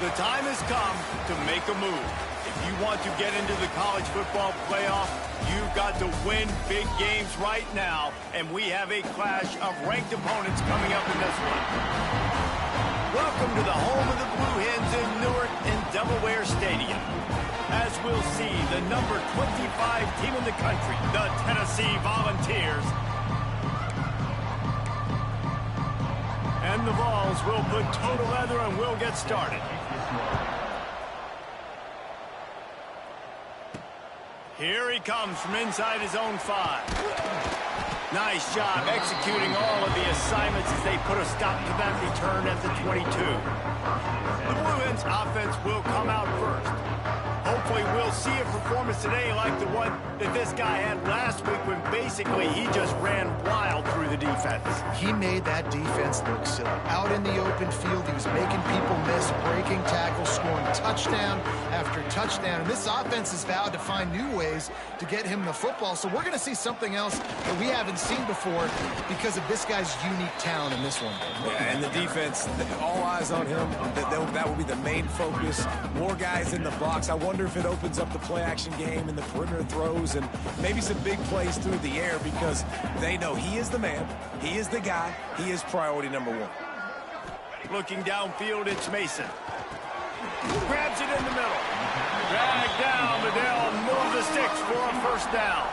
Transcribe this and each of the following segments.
The time has come to make a move. If you want to get into the college football playoff, you've got to win big games right now, and we have a clash of ranked opponents coming up in this one. Welcome to the home of the Blue Hens in Newark and Delaware Stadium. As we'll see, the number 25 team in the country, the Tennessee Volunteers. And the Vols will put total leather and we'll get started. Here he comes from inside his own 5. Nice job executing all of the assignments as they put a stop to that return at the 22. The Blue Hens offense will come out first. Hopefully we'll see a performance today like the one that this guy had last week when basically he just ran wild through the defense. He made that defense look silly. Out in the open field, he was making people miss, breaking tackles, scoring touchdown after touchdown. And this offense has vowed to find new ways to get him the football. So we're going to see something else that we haven't seen before because of this guy's unique talent in this one. Yeah, and the defense, all eyes on him. That will be the main focus. More guys in the box. I wonder if it opens up the play-action game and the perimeter throws and maybe some big plays through the air because they know he is the man, he is the guy, he is priority number 1. Looking downfield, it's Mason. Grabs it in the middle. Dragged down, but they'll move the sticks for a first down.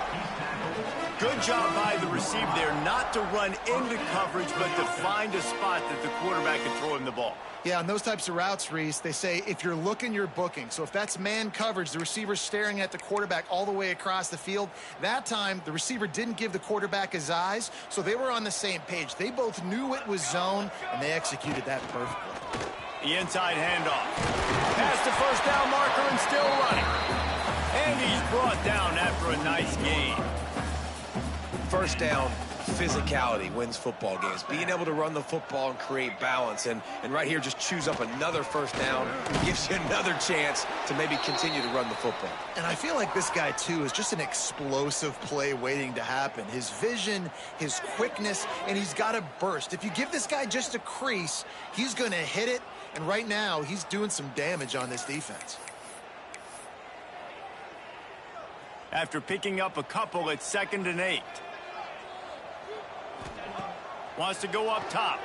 Good job by the receiver there not to run into coverage, but to find a spot that the quarterback can throw him the ball. Yeah, on those types of routes, Reese, they say if you're looking, you're booking. So if that's man coverage, the receiver's staring at the quarterback all the way across the field. That time, the receiver didn't give the quarterback his eyes, so they were on the same page. They both knew it was zone, and they executed that perfectly. The inside handoff. Past the first down marker and still running. And he's brought down after a nice gain. First down, physicality wins football games. Being able to run the football and create balance. And right here, just choose up another first down. Gives you another chance to maybe continue to run the football. And I feel like this guy, too, is just an explosive play waiting to happen. His vision, his quickness, and he's got a burst. If you give this guy just a crease, he's going to hit it. And right now, he's doing some damage on this defense. After picking up a couple, it's 2nd and 8. Wants to go up top.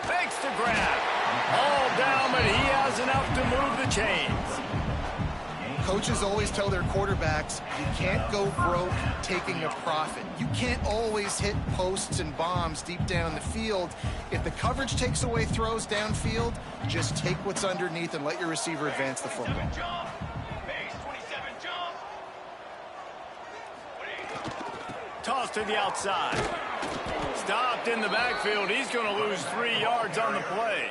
Fakes the grab. All down, but he has enough to move the chains. Coaches always tell their quarterbacks, you can't go broke taking a profit. You can't always hit posts and bombs deep down the field. If the coverage takes away throws downfield, just take what's underneath and let your receiver advance the football. Toss to the outside. Stopped in the backfield. He's going to lose 3 yards on the play.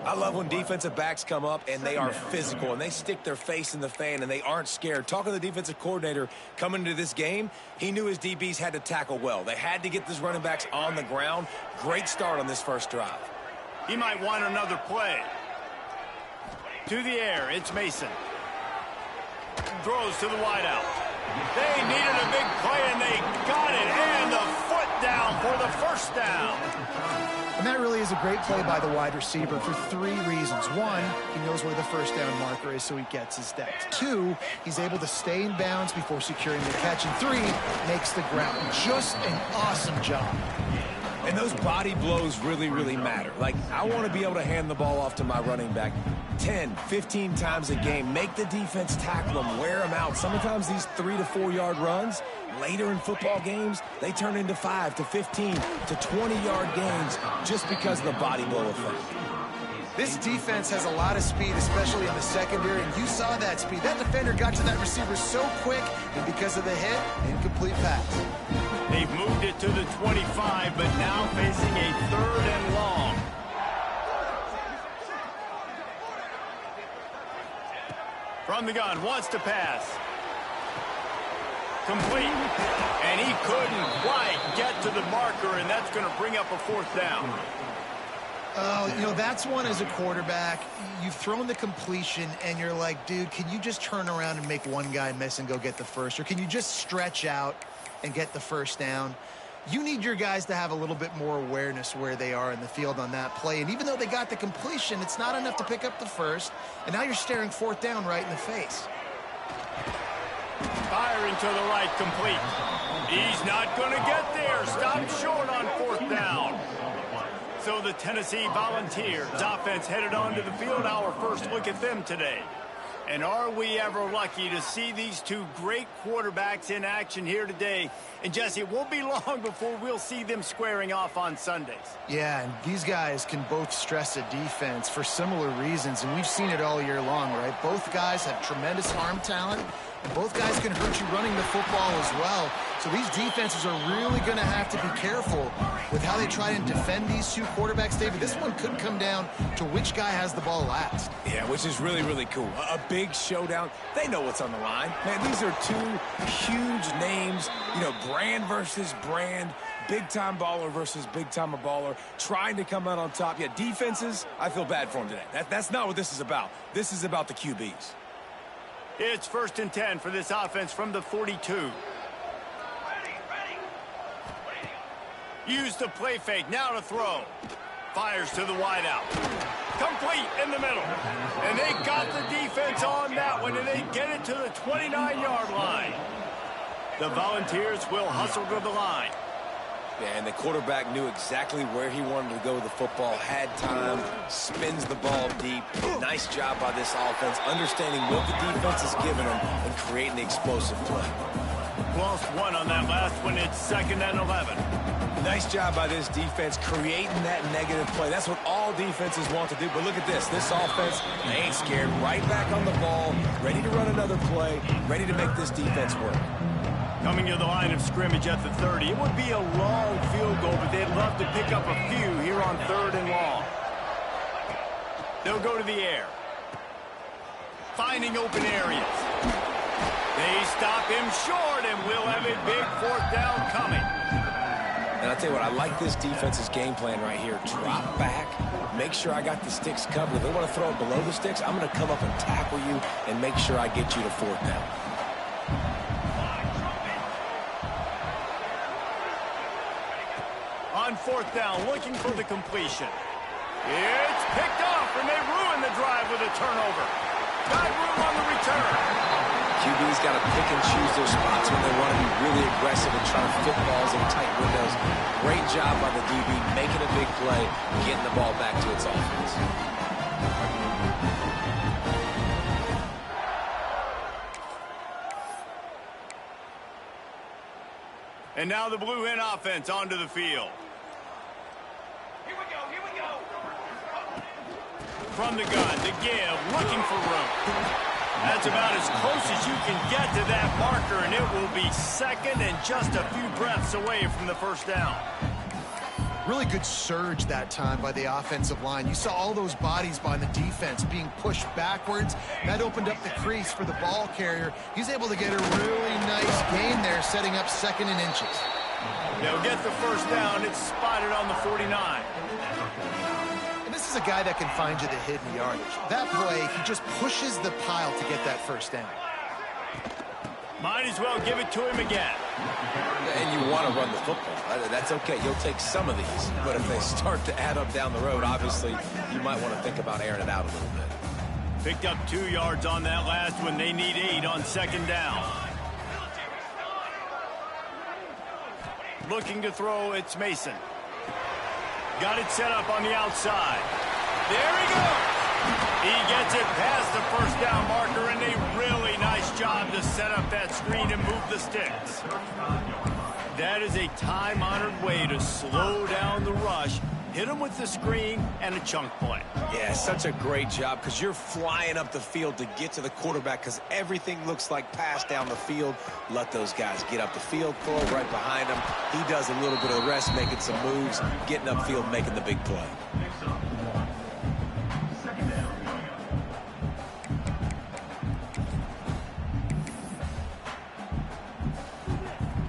I love when defensive backs come up and they are physical and they stick their face in the fan and they aren't scared. Talking to the defensive coordinator coming into this game, he knew his DBs had to tackle well. They had to get these running backs on the ground. Great start on this first drive. He might want another play. To the air, it's Mason. Throws to the wideout. They needed a big play, and they got it. And the foot down for the first down. And that really is a great play by the wide receiver for 3 reasons. 1, he knows where the first down marker is, so he gets his depth. 2, he's able to stay in bounds before securing the catch. And 3, makes the grab. Just an awesome job. And those body blows really, really matter. Like, I want to be able to hand the ball off to my running back 10, 15 times a game. Make the defense tackle them, wear them out. Sometimes these 3 to 4 yard runs, later in football games, they turn into 5 to 15 to 20-yard gains just because of the body blow effect. This defense has a lot of speed, especially in the secondary, and you saw that speed. That defender got to that receiver so quick, and because of the hit, incomplete pass. They've moved it to the 25, but now facing a 3rd and long. From the gun, wants to pass. Complete. And he couldn't quite get to the marker, and that's going to bring up a 4th down. Oh, you know, that's one as a quarterback. You've thrown the completion, and you're like, dude, can you just turn around and make one guy miss and go get the first? Or can you just stretch out and get the first down? You need your guys to have a little bit more awareness where they are in the field on that play. And even though they got the completion, it's not enough to pick up the first. And now you're staring fourth down right in the face. Firing to the right, complete. He's not going to get there. Stopped short on fourth down. So the Tennessee Volunteers offense headed onto the field. Our first look at them today. And are we ever lucky to see these two great quarterbacks in action here today? And Jesse, it won't be long before we'll see them squaring off on Sundays. Yeah, and these guys can both stress a defense for similar reasons, and we've seen it all year long, right? Both guys have tremendous arm talent, and both guys can hurt you running the football as well. So these defenses are really going to have to be careful with how they try and defend these two quarterbacks, David. This one could come down to which guy has the ball last. Yeah, which is really, really cool. A big showdown. They know what's on the line. Man, these are two huge names, you know, brand versus brand, big-time baller versus big-time baller, trying to come out on top. Yeah, defenses, I feel bad for them today. That's not what this is about. This is about the QBs. It's 1st and 10 for this offense from the 42. Use the play fake, now to throw. Fires to the wideout. Complete in the middle. And they got the defense on that one, and they get it to the 29-yard line. The Volunteers will hustle to the line. Yeah, and the quarterback knew exactly where he wanted to go with the football, had time, spins the ball deep. Nice job by this offense, understanding what the defense is giving them and creating the explosive play. Lost one on that last one. It's 2nd and 11. Nice job by this defense creating that negative play. That's what all defenses want to do. But look at this. This offense, they ain't scared. Right back on the ball, ready to run another play, ready to make this defense work. Coming to the line of scrimmage at the 30. It would be a long field goal, but they'd love to pick up a few here on 3rd and long. They'll go to the air. Finding open areas. They stop him short, and we'll have a big 4th down coming. And I'll tell you what, I like this defense's game plan right here. Drop back, make sure I got the sticks covered. If they want to throw it below the sticks, I'm going to come up and tackle you and make sure I get you to 4th down. On 4th down, looking for the completion. It's picked off, and they ruin the drive with a turnover. Got room on the return. QB's got to pick and choose their spots when they want to be really aggressive and try to fit balls in tight windows. Great job by the DB, making a big play, getting the ball back to its offense. And now the Blue Hen offense onto the field. Here we go. From the gun, to give, looking for room. That's about as close as you can get to that marker, and it will be 2nd and just a few breaths away from the 1st down. Really good surge that time by the offensive line. You saw all those bodies by the defense being pushed backwards. That opened up the crease for the ball carrier. He's able to get a really nice gain there, setting up 2nd and inches. They'll get the 1st down. It's spotted on the 49. And this is a guy that can find you the hidden yardage. That play, he just pushes the pile to get that 1st down. Might as well give it to him again. And you want to run the football. That's okay. You'll take some of these. But if they start to add up down the road, obviously, you might want to think about airing it out a little bit. Picked up 2 yards on that last one. They need 8 on 2nd down. Looking to throw, it's Mason. Got it set up on the outside. There he goes. He gets it past the 1st down marker, and a really nice job to set up that screen and move the sticks. That is a time-honored way to slow down the rush, hit him with the screen, and a chunk play. Yeah, such a great job because you're flying up the field to get to the quarterback because everything looks like pass down the field. Let those guys get up the field, throw right behind him. He does a little bit of the rest, making some moves, getting upfield, making the big play.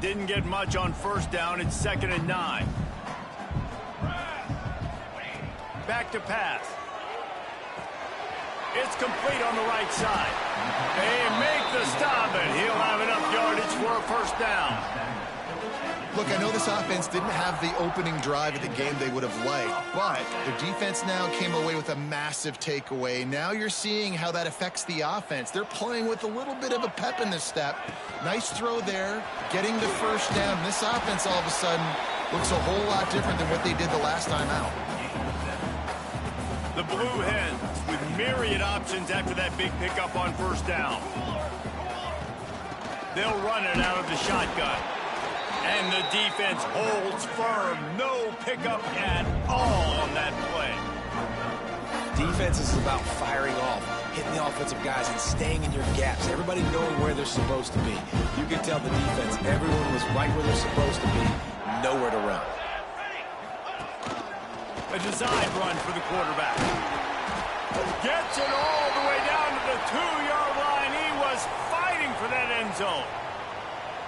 Didn't get much on 1st down. It's 2nd and 9. Back to pass. It's complete on the right side. They make the stop, and he'll have enough yardage for a 1st down. Look, I know this offense didn't have the opening drive of the game they would have liked, but their defense now came away with a massive takeaway. Now you're seeing how that affects the offense. They're playing with a little bit of a pep in the step. Nice throw there, getting the first down. This offense all of a sudden looks a whole lot different than what they did the last time out. The Blue Hens with myriad options after that big pickup on first down. They'll run it out of the shotgun. And the defense holds firm. No pickup at all on that play. Defense is about firing off, hitting the offensive guys and staying in your gaps. Everybody knowing where they're supposed to be. You can tell the defense, everyone was right where they're supposed to be. Nowhere to run. A design run for the quarterback. Gets it all the way down to the 2-yard line. He was fighting for that end zone.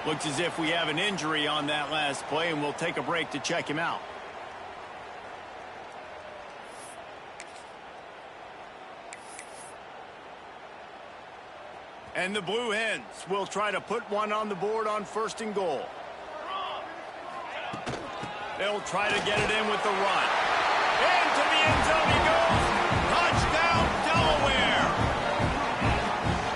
Looks as if we have an injury on that last play, and we'll take a break to check him out. And the Blue Hens will try to put one on the board on 1st and goal. They'll try to get it in with the run. Into the end zone he goes. Touchdown, Delaware.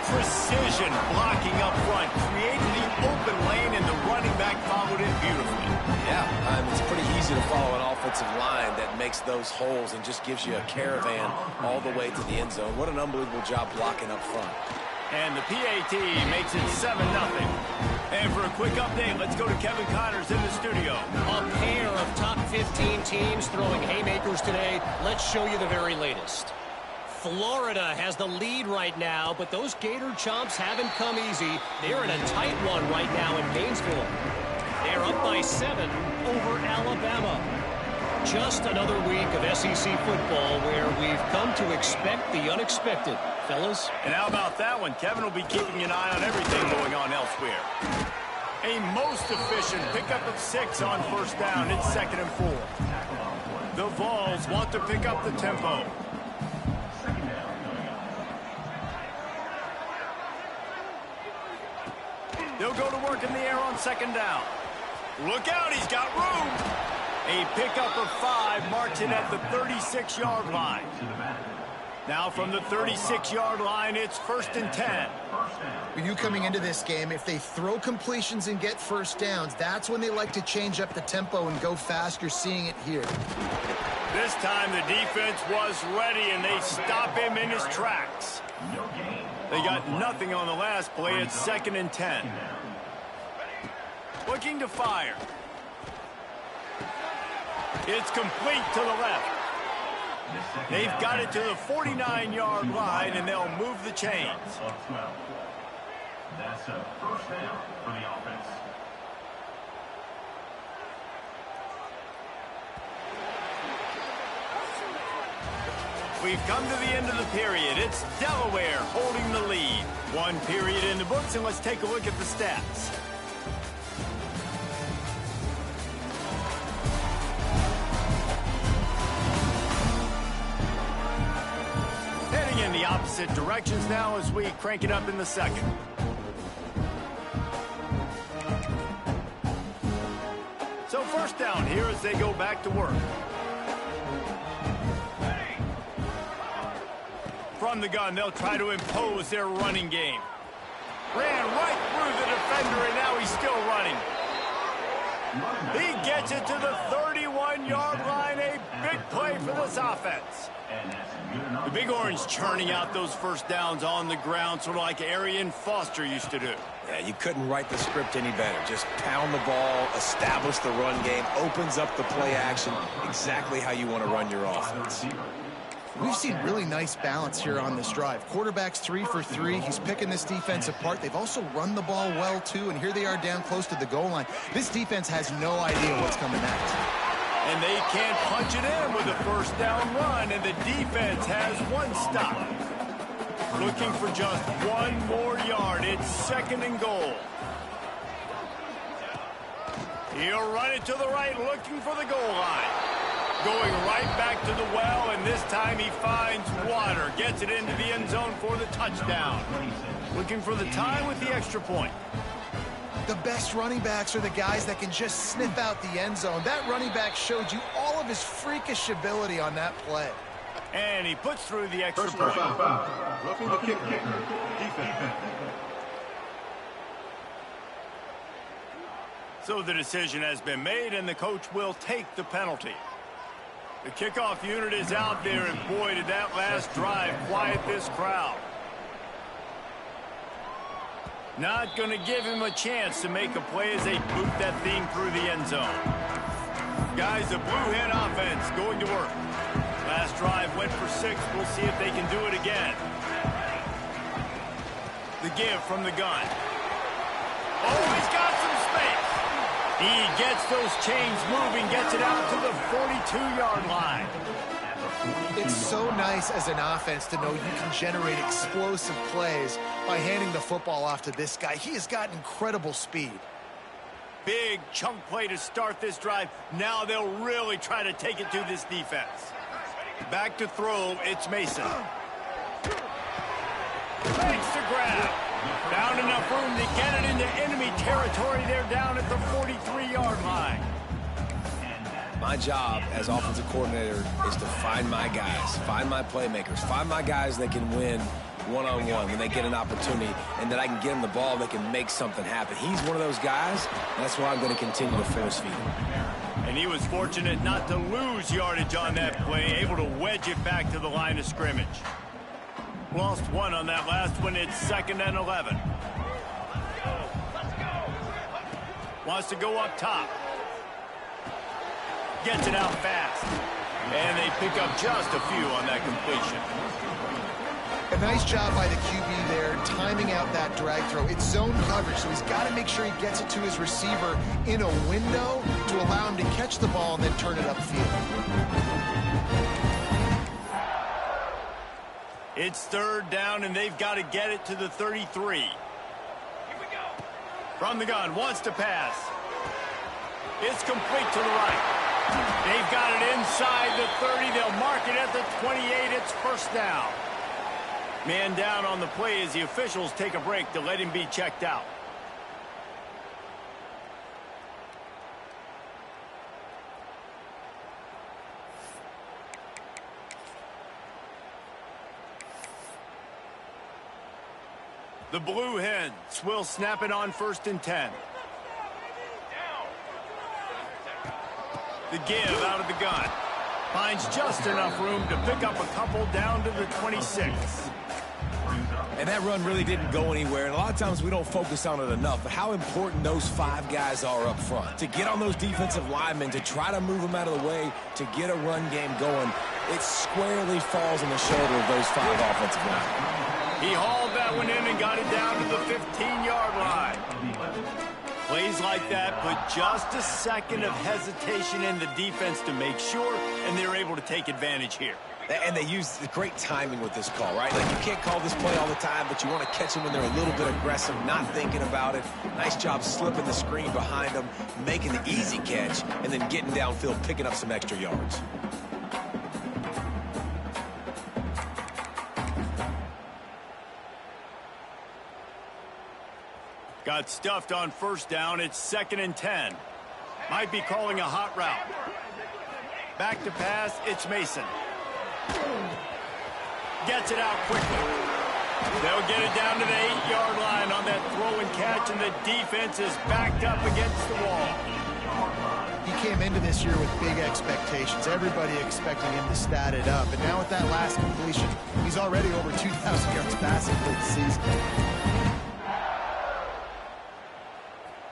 Precision blocking up front. Created the open lane, and the running back followed it beautifully. Yeah, it's pretty easy to follow an offensive line that makes those holes and just gives you a caravan all the way to the end zone. What an unbelievable job blocking up front. And the PAT makes it 7-0. And for a quick update, let's go to Kevin Connors in the studio. A pair of top 15 teams throwing haymakers today. Let's show you the very latest. Florida has the lead right now, but those Gator Chomps haven't come easy. They're in a tight one right now in Gainesville. They're up by 7 over Alabama. Just another week of SEC football where we've come to expect the unexpected, fellas. And how about that one? Kevin will be keeping an eye on everything going on elsewhere. A most efficient pickup of 6 on first down. It's 2nd and 4. The Vols want to pick up the tempo. They'll go to work in the air on 2nd down. Look out, he's got room. A pickup of 5 marks it at the 36-yard line. Now from the 36-yard line, it's 1st and 10. With you coming into this game, if they throw completions and get first downs, that's when they like to change up the tempo and go fast. You're seeing it here. This time the defense was ready, and they stop him in his tracks. They got nothing on the last play. It's 2nd and 10. Looking to fire. It's complete to the left. They've got it to the 49-yard line, and they'll move the chains. That's a first down for the offense. We've come to the end of the period. It's Delaware holding the lead. 1 period in the books, and let's take a look at the stats. Heading in the opposite directions now as we crank it up in the 2nd. So 1st down here as they go back to work. From the gun, they'll try to impose their running game. Ran right through the defender, and now he's still running. He gets it to the 31-yard line. A big play for this offense. The Big Orange churning out those first downs on the ground, sort of like Arian Foster used to do. Yeah, you couldn't write the script any better. Just pound the ball, establish the run game, opens up the play action, exactly how you want to run your offense. We've seen really nice balance here on this drive. Quarterback's 3 for 3. He's picking this defense apart. They've also run the ball well, too, and here they are down close to the goal line. This defense has no idea what's coming next. And they can't punch it in with a first down run, and the defense has 1 stop. Looking for just 1 more yard. It's 2nd and goal. He'll run it to the right, looking for the goal line. Going right back to the well, and this time he finds water. Gets it into the end zone for the touchdown. Looking for the tie with the extra point. The best running backs are the guys that can just sniff out the end zone. That running back showed you all of his freakish ability on that play. And he puts through the extra Personal point. foul. Roughing the kicker. Defense. So the decision has been made, and the coach will take the penalty. The kickoff unit is out there, and boy, did that last drive quiet this crowd. Not going to give him a chance to make a play as they boot that thing through the end zone. Guys, the Blue Hen offense going to work. Last drive went for 6. We'll see if they can do it again. The give from the gun. Oh, he's got some space. He gets those chains moving, gets it out to the 42-yard line. It's so nice as an offense to know you can generate explosive plays by handing the football off to this guy. He has got incredible speed. Big chunk play to start this drive. Now they'll really try to take it to this defense. Back to throw, it's Mason. Makes the grab. Found enough room to get it into enemy territory. They're down at the 43-yard line. My job as offensive coordinator is to find my guys, find my playmakers, find my guys that can win one-on-one when they get an opportunity, and that I can get them the ball, they can make something happen. He's one of those guys, and that's why I'm going to continue to force feed him. And he was fortunate not to lose yardage on that play, able to wedge it back to the line of scrimmage. Lost 1 on that last one. It's 2nd and 11. Wants to go up top. Gets it out fast. And they pick up just a few on that completion. A nice job by the QB there, timing out that drag throw. It's zone coverage, so he's got to make sure he gets it to his receiver in a window to allow him to catch the ball and then turn it upfield. It's 3rd down, and they've got to get it to the 33. Here we go. From the gun, wants to pass. It's complete to the right. They've got it inside the 30. They'll mark it at the 28. It's 1st down. Man down on the play as the officials take a break to let him be checked out. The Blue Hens will snap it on 1st and 10. The give out of the gun. Finds just enough room to pick up a couple down to the 26. And that run really didn't go anywhere, and a lot of times we don't focus on it enough, but how important those 5 guys are up front. To get on those defensive linemen, to try to move them out of the way, to get a run game going, it squarely falls on the shoulder of those 5 offensive linemen. He hauled that one in and got it down to the 15-yard line. Plays like that put just a second of hesitation in the defense to make sure, and they're able to take advantage here. And they use the great timing with this call, right? Like, you can't call this play all the time, but you want to catch them when they're a little bit aggressive, not thinking about it. Nice job slipping the screen behind them, making the easy catch, and then getting downfield, picking up some extra yards. Got stuffed on 1st down. It's 2nd and 10. Might be calling a hot route. Back to pass. It's Mason. Gets it out quickly. They'll get it down to the 8-yard line on that throw and catch, and the defense is backed up against the wall. He came into this year with big expectations. Everybody expecting him to stat it up. And now with that last completion, he's already over 2,000 yards passing for the season.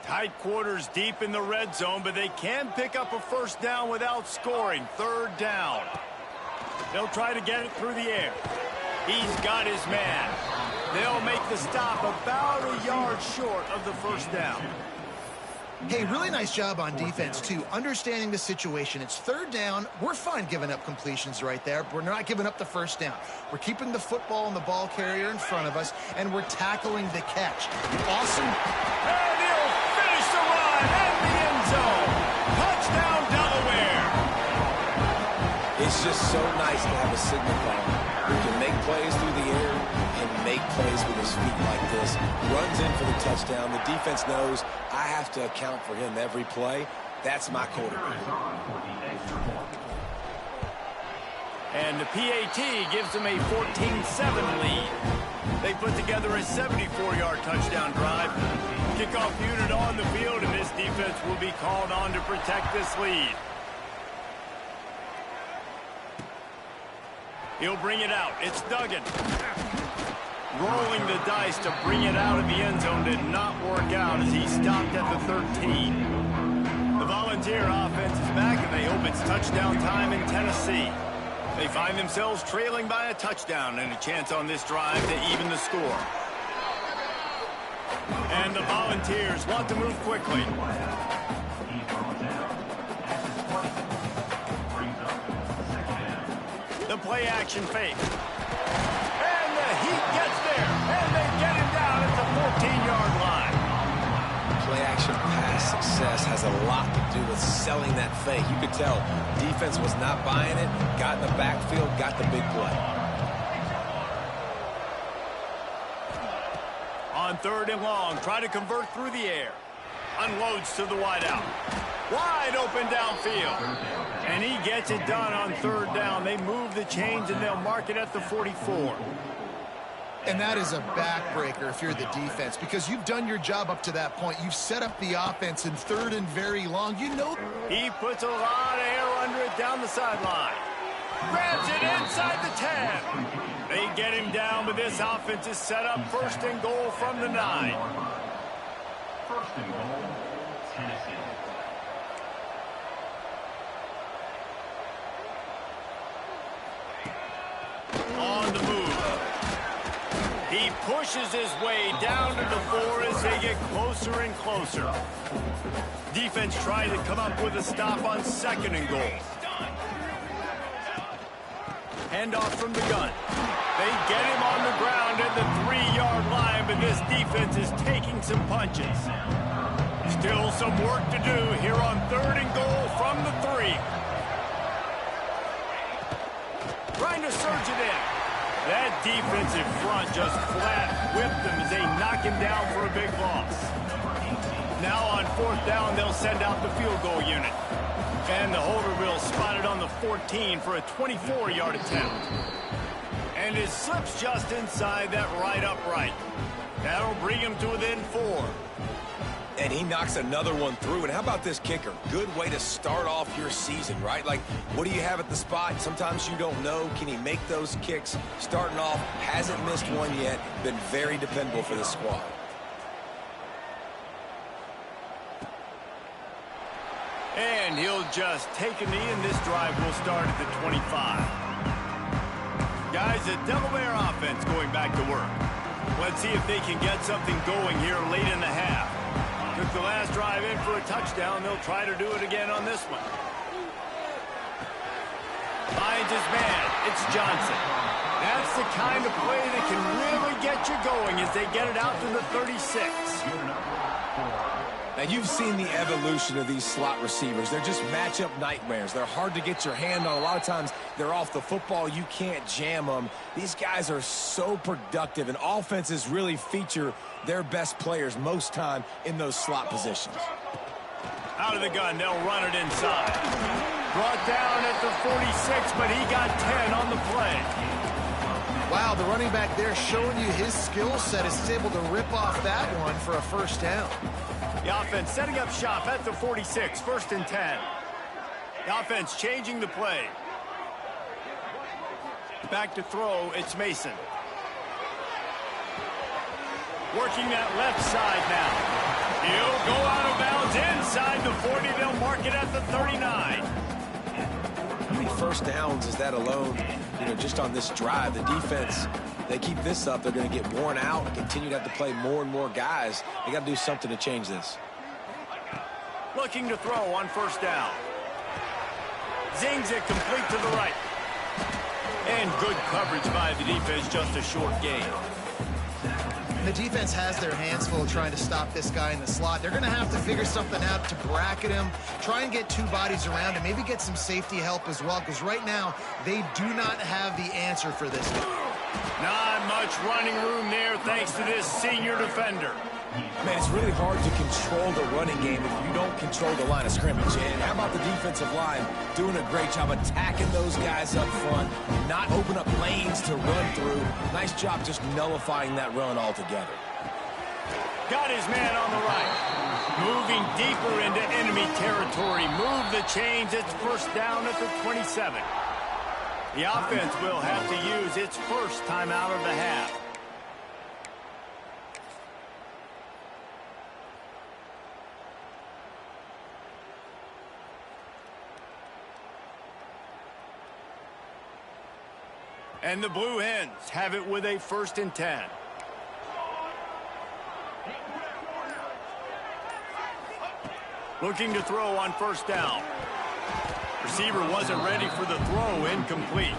Tight quarters deep in the red zone, but they can pick up a 1st down without scoring. 3rd down. They'll try to get it through the air. He's got his man. They'll make the stop about a yard short of the 1st down. Hey, really nice job on defense, too. Understanding the situation. It's 3rd down. We're fine giving up completions right there. We're not giving up the 1st down. We're keeping the football and the ball carrier in front of us, and we're tackling the catch. Awesome. And he'll finish the run at the end zone. Touchdown, Delaware. It's just so nice to have a signal caller who can make plays through the air and make plays with his feet like this, runs in for the touchdown. The defense knows I have to account for him every play. That's my quarterback. And the PAT gives them a 14-7 lead. They put together a 74-yard touchdown drive. Kickoff unit on the field, and this defense will be called on to protect this lead. He'll bring it out. It's Duggan. Rolling the dice to bring it out of the end zone did not work out as he stopped at the 13. The Volunteer offense is back, and they hope it's touchdown time in Tennessee. They find themselves trailing by a touchdown and a chance on this drive to even the score. And the Volunteers want to move quickly. The play action fake. And the Heat gets there. And they get him down at the 14-yard line. Play-action pass success has a lot to do with selling that fake. You could tell defense was not buying it, got in the backfield, got the big play. On 3rd and long, try to convert through the air. Unloads to the wideout. Wide open downfield. And he gets it done on 3rd down. They move the chains, and they'll mark it at the 44. And that is a backbreaker if you're the defense, because you've done your job up to that point. You've set up the offense in 3rd and very long. You know. He puts a lot of air under it down the sideline. Grabs it inside the 10. They get him down, but this offense is set up 1st and goal from the 9. 1st and goal, Tennessee. On the move. He pushes his way down to the 4 as they get closer and closer. Defense trying to come up with a stop on 2nd and goal. Handoff from the gun. They get him on the ground at the 3-yard line, but this defense is taking some punches. Still some work to do here on 3rd and goal from the 3. Trying to surge it in. That defensive front just flat whipped them as they knock him down for a big loss. Now on 4th down, they'll send out the field goal unit. And the holder will spot it on the 14 for a 24-yard attempt. And it slips just inside that right upright. That'll bring him to within 4. And he knocks another one through. And how about this kicker? Good way to start off your season, right? Like, what do you have at the spot? Sometimes you don't know. Can he make those kicks? Starting off, hasn't missed one yet. Been very dependable for this squad. And he'll just take a knee, and this drive will start at the 25. Guys, the Devil Bear offense going back to work. Let's see if they can get something going here late in the half. Took the last drive in for a touchdown. They'll try to do it again on this one. Finds his man. It's Johnson. That's the kind of play that can really get you going as they get it out to the 36. Now, you've seen the evolution of these slot receivers. They're just matchup nightmares. They're hard to get your hand on. A lot of times, they're off the football. You can't jam them. These guys are so productive, and offenses really feature their best players most time in those slot positions. Out of the gun, they'll run it inside. Brought down at the 46, but he got 10 on the play. Wow, the running back there showing you his skill set is able to rip off that one for a 1st down. The offense setting up shop at the 46, 1st and 10. The offense changing the play. Back to throw, it's Mason. Working that left side now. He'll go out of bounds inside the 40. They'll mark it at the 39. How many 1st downs is that alone, just on this drive? The defense, they keep this up, they're going to get worn out and continue to have to play more and more guys. They got to do something to change this. Looking to throw on 1st down. Zings it complete to the right. And good coverage by the defense, just a short gain. The defense has their hands full trying to stop this guy in the slot. They're going to have to figure something out to bracket him, try and get 2 bodies around him, maybe get some safety help as well, because right now they do not have the answer for this guy. Not much running room there thanks to this senior defender. Man, it's really hard to control the running game if you don't control the line of scrimmage. And how about the defensive line doing a great job attacking those guys up front, not open up lanes to run through. Nice job just nullifying that run altogether. Got his man on the right. Moving deeper into enemy territory. Move the chains. It's first down at the 27. The offense will have to use its first timeout of the half. And the Blue Hens have it with a 1st and 10. Looking to throw on 1st down. Receiver wasn't ready for the throw, incomplete.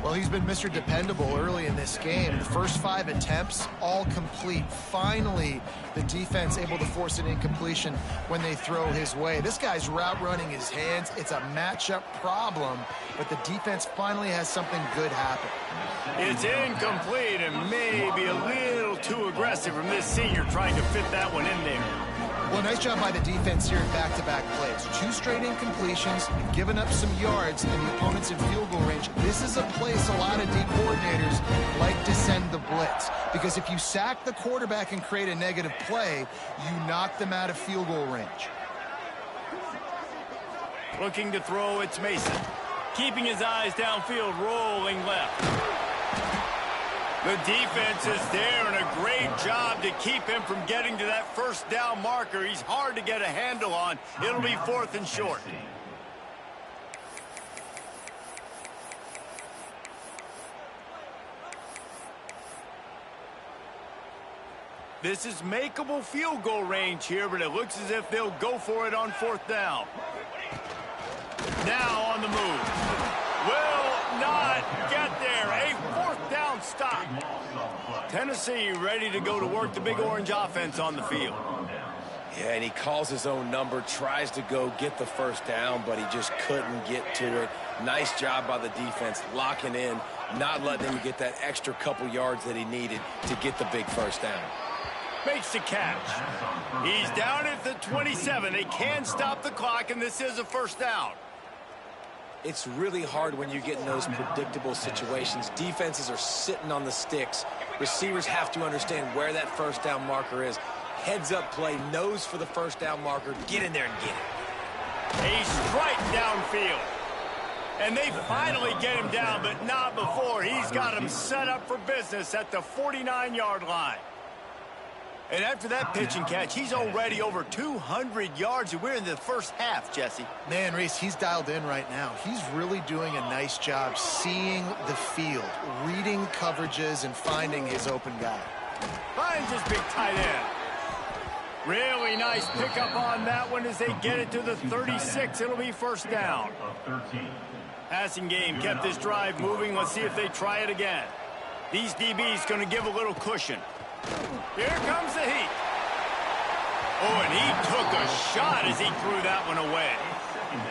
Well, he's been Mr. Dependable early in this game. The first 5 attempts, all complete. Finally, the defense able to force an incompletion when they throw his way. This guy's route running his hands. It's a matchup problem, but the defense finally has something good happen. It's incomplete and maybe a little too aggressive from this senior trying to fit that one in there. Well, nice job by the defense here in back-to-back plays. 2 straight incompletions, given up some yards, and the opponent's in field goal range. This is a place a lot of D coordinators like to send the blitz, because if you sack the quarterback and create a negative play, you knock them out of field goal range. Looking to throw, it's Mason. Keeping his eyes downfield, rolling left. The defense is there, and a great job to keep him from getting to that 1st down marker. He's hard to get a handle on. It'll be 4th and short. This is makeable field goal range here, but it looks as if they'll go for it on 4th down. Now on the move. Will not get there. A 4th down stop. Tennessee ready to go to work the Big Orange offense on the field. Yeah, and he calls his own number, tries to go get the 1st down, but he just couldn't get to it. Nice job by the defense, locking in, not letting him get that extra couple yards that he needed to get the big 1st down. Makes the catch. He's down at the 27. They can stop the clock, and this is a 1st down. It's really hard when you get in those predictable situations. Defenses are sitting on the sticks. Receivers have to understand where that 1st down marker is. Heads up play, nose for the 1st down marker. Get in there and get it. A strike downfield. And they finally get him down, but not before. He's got him set up for business at the 49-yard line. And after that pitch and catch, he's already over 200 yards, and we're in the first half, Jesse. Man, Reese, he's dialed in right now. He's really doing a nice job seeing the field, reading coverages, and finding his open guy. Finds his big tight end. Really nice pickup on that one as they get it to the 36. It'll be 1st down. Passing game kept this drive moving. Let's see if they try it again. These DBs going to give a little cushion. Here comes the heat. Oh, and he took a shot as he threw that one away.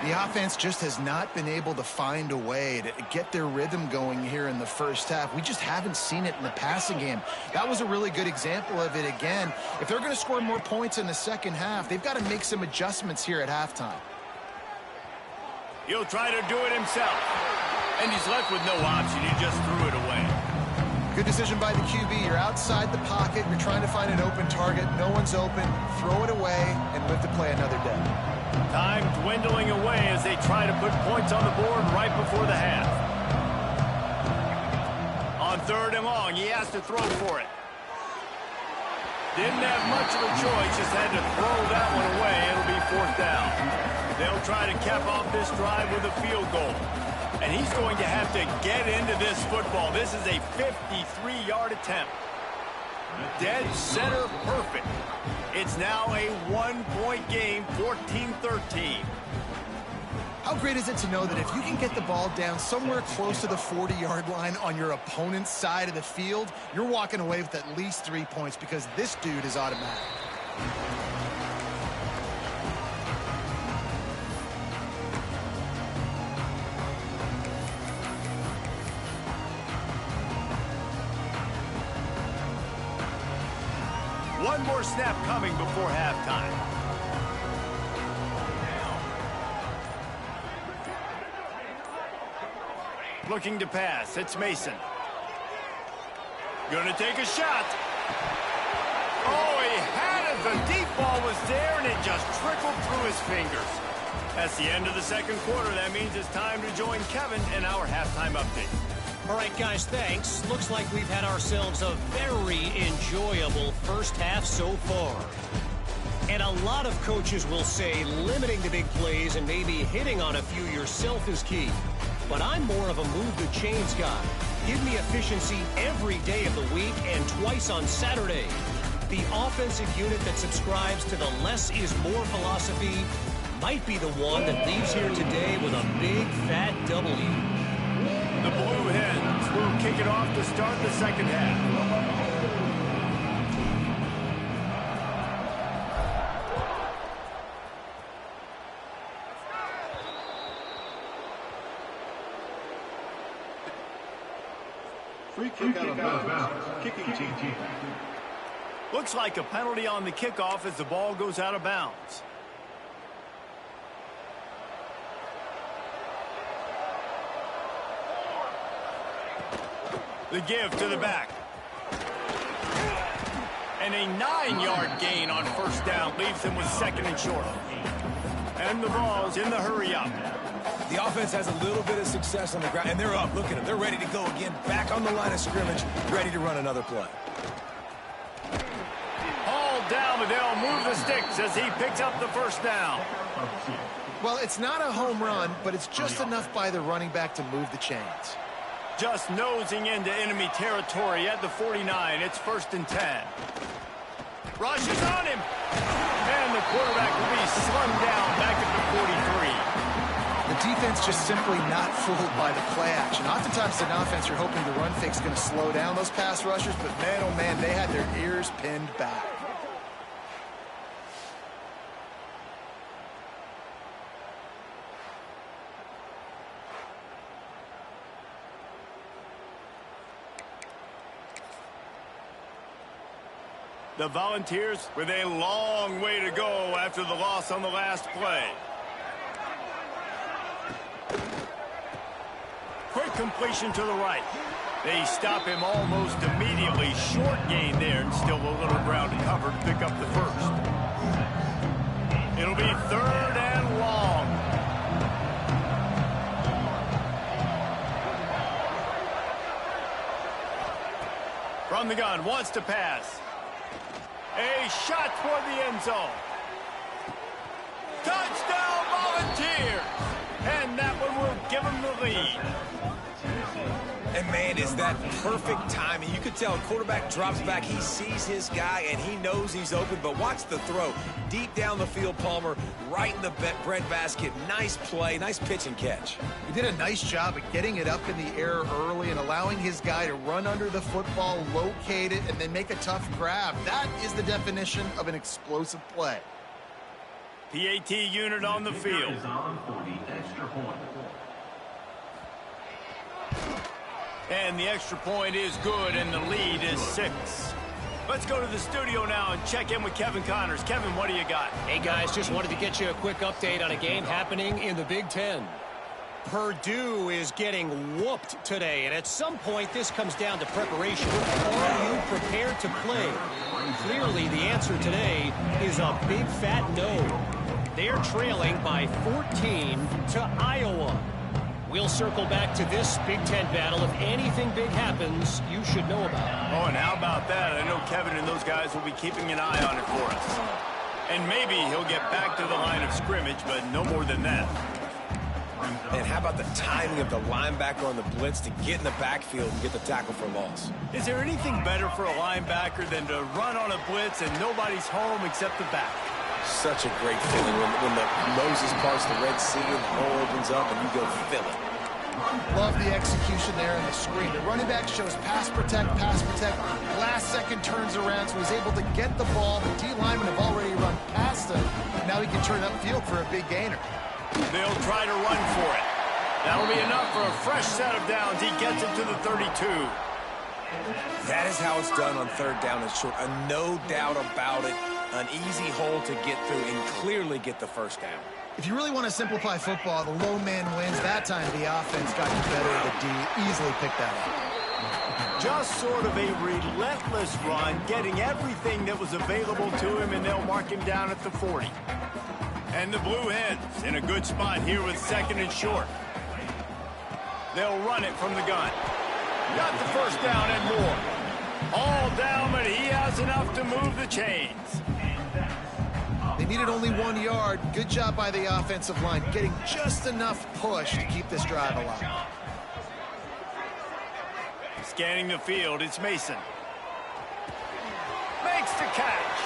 The offense just has not been able to find a way to get their rhythm going here in the first half. We just haven't seen it in the passing game. That was a really good example of it again. If they're going to score more points in the second half, they've got to make some adjustments here at halftime. He'll try to do it himself. And he's left with no option. He just threw it away. Good decision by the QB. You're outside the pocket. You're trying to find an open target. No one's open. Throw it away and live to play another day. Time dwindling away as they try to put points on the board right before the half. On 3rd and long, he has to throw for it. Didn't have much of a choice, just had to throw that one away. It'll be 4th down. They'll try to cap off this drive with a field goal. And he's going to have to get into this football. This is a 53-yard attempt. Dead center perfect. It's now a 1-point game, 14-13. How great is it to know that if you can get the ball down somewhere close to the 40-yard line on your opponent's side of the field, you're walking away with at least 3 points because this dude is automatic. One more snap coming before halftime. Looking to pass. It's Mason. Going to take a shot. Oh, he had it. The deep ball was there, and it just trickled through his fingers. That's the end of the second quarter. That means it's time to join Kevin in our halftime update. All right, guys, thanks. Looks like we've had ourselves a very enjoyable first half so far. And a lot of coaches will say limiting the big plays and maybe hitting on a few yourself is key. But I'm more of a move the chains guy. Give me efficiency every day of the week and twice on Saturday. The offensive unit that subscribes to the less is more philosophy might be the one that leaves here today with a big fat W. The Blue Hens will kick it off to start the second half. Free kick out of bounds. Kicking team. Looks like a penalty on the kickoff as the ball goes out of bounds. The give to the back. And a 9-yard gain on first down leaves them with second and short. And the ball's in the hurry up. The offense has a little bit of success on the ground, and they're up. Look at them. They're ready to go again. Back on the line of scrimmage, ready to run another play. Hauled down, but they'll move the sticks as he picks up the first down. Well, it's not a home run, but it's just enough by the running back to move the chains. Just nosing into enemy territory at the 49. It's 1st and 10. Rush is on him. And the quarterback will be slung down back at the 43. The defense just simply not fooled by the play action. Oftentimes in offense, you're hoping the run fake's going to slow down those pass rushers, but man, oh man, they had their ears pinned back. The Volunteers with a long way to go after the loss on the last play. Quick completion to the right. They stop him almost immediately. Short gain there, and still a little ground to cover to pick up the first. It'll be 3rd and long. From the gun, wants to pass. A shot toward the end zone. Touchdown, Volunteers! And that one will give them the lead. And, man, is that perfect timing. You could tell quarterback drops back. He sees his guy, and he knows he's open. But watch the throw. Deep down the field, Palmer, right in the breadbasket. Nice play, nice pitch and catch. He did a nice job of getting it up in the air early and allowing his guy to run under the football, locate it, and then make a tough grab. That is the definition of an explosive play. PAT unit on the field. And the extra point is good, and the lead is 6. Let's go to the studio now and check in with Kevin Connors. Kevin, what do you got? Hey, guys, just wanted to get you a quick update on a game happening in the Big Ten. Purdue is getting whooped today, and at some point this comes down to preparation. Are you prepared to play? Clearly, the answer today is a big fat no. They're trailing by 14 to Iowa. We'll circle back to this Big Ten battle. If anything big happens, you should know about it. Oh, and how about that? I know Kevin and those guys will be keeping an eye on it for us. And maybe he'll get back to the line of scrimmage, but no more than that. And how about the timing of the linebacker on the blitz to get in the backfield and get the tackle for loss? Is there anything better for a linebacker than to run on a blitz and nobody's home except the back? Such a great feeling when the Moses parts the Red Sea and the hole opens up and you go fill it. Love the execution there in the screen. The running back shows pass protect. Last second turns around, so he's able to get the ball. The D linemen have already run past him. Now he can turn upfield for a big gainer. They'll try to run for it. That'll be enough for a fresh set of downs. He gets it to the 32. That is how it's done on third down and short. No doubt about it. An easy hole to get through and clearly get the first down. If you really want to simplify football, the low man wins. That time the offense got the better of the D. Easily picked that up. Just sort of a relentless run, getting everything that was available to him, and they'll mark him down at the 40. And the Blue Hens in a good spot here with second and short. They'll run it from the gun. Got the first down and more. All down, but he has enough to move the chains. They needed only 1 yard. Good job by the offensive line, getting just enough push to keep this drive alive. Scanning the field, it's Mason. Makes the catch.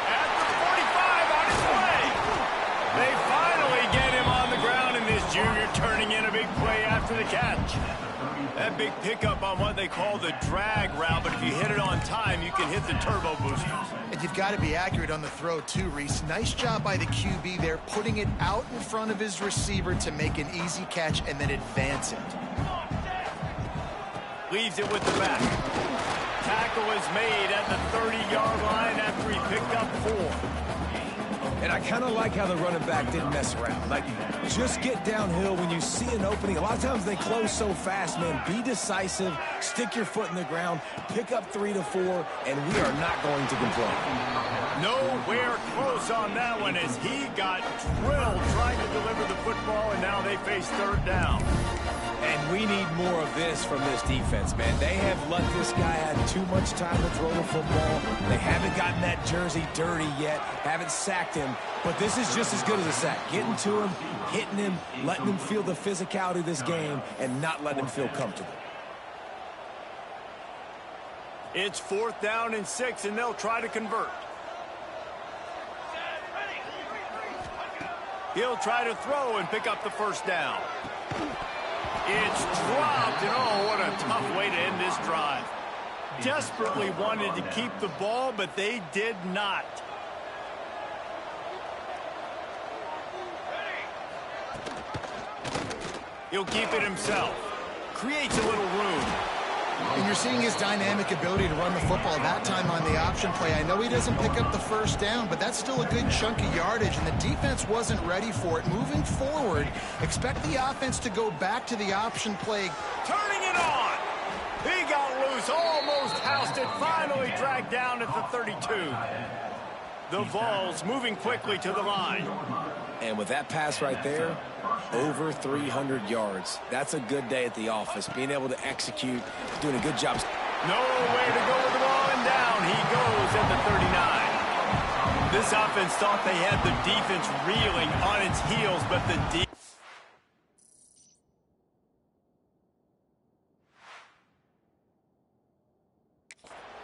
At the 45 on his way. They finally get him on the ground, and this junior turning in a big play after the catch. That big pickup on what they call the drag route, but if you hit it on time, you can hit the turbo boosters. And you've got to be accurate on the throw too, Reese. Nice job by the QB there, putting it out in front of his receiver to make an easy catch and then advance it. Leaves it with the back. Tackle is made at the 30-yard line after he picked up 4. And I kind of like how the running back didn't mess around. Like, just get downhill when you see an opening. A lot of times they close so fast, man. Be decisive, stick your foot in the ground, pick up 3 to 4, and we are not going to complain. Nowhere close on that one as he got drilled trying to deliver the football, and now they face third down. And we need more of this from this defense, man. They have let this guy have too much time to throw the football. They haven't gotten that jersey dirty yet, haven't sacked him. But this is just as good as a sack. Getting to him, hitting him, letting him feel the physicality of this game, and not letting him feel comfortable. It's 4th down and 6, and they'll try to convert. He'll try to throw and pick up the first down. It's dropped, and oh, what a tough way to end this drive. Desperately wanted to keep the ball, but they did not. He'll keep it himself. Creates a little room. And you're seeing his dynamic ability to run the football that time on the option play. I know he doesn't pick up the first down, but that's still a good chunk of yardage, and the defense wasn't ready for it. Moving forward, expect the offense to go back to the option play. Turning it on. He got loose, almost housed it, finally dragged down at the 32. The Vols moving quickly to the line. And with that pass right there, over 300 yards. That's a good day at the office. Being able to execute, doing a good job. No way to go with the ball, and down he goes at the 39. This offense thought they had the defense reeling on its heels, but the defense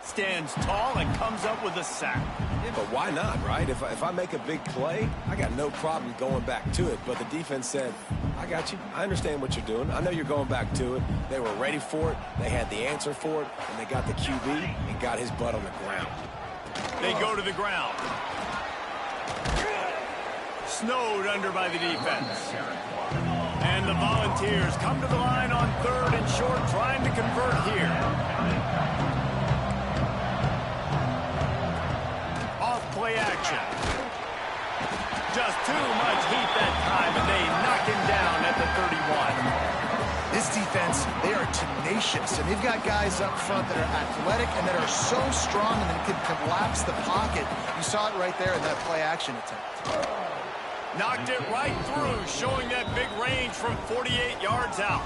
stands tall and comes up with a sack. Yeah, but why not, right? If I make a big play, I got no problem going back to it. But the defense said, I got you. I understand what you're doing. I know you're going back to it. They were ready for it. They had the answer for it. And they got the QB and got his butt on the ground. They go to the ground. Snowed under by the defense. And the Volunteers come to the line on 3rd and short, trying to convert here. Play action. Just too much heat that time, and they knock him down at the 31. This defense, they are tenacious, and they've got guys up front that are athletic and that are so strong and that can collapse the pocket. You saw it right there in that play action attempt. Knocked it right through, showing that big range from 48 yards out.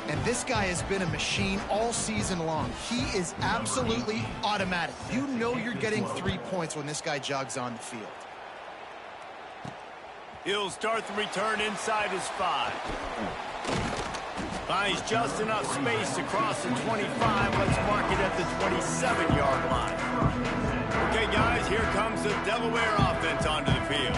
And this guy has been a machine all season long. He is absolutely automatic. You know you're getting 3 points when this guy jogs on the field. He'll start the return inside his 5. Finds just enough space across the 25. Let's mark it at the 27-yard line. Okay, guys, here comes the Delaware offense onto the field.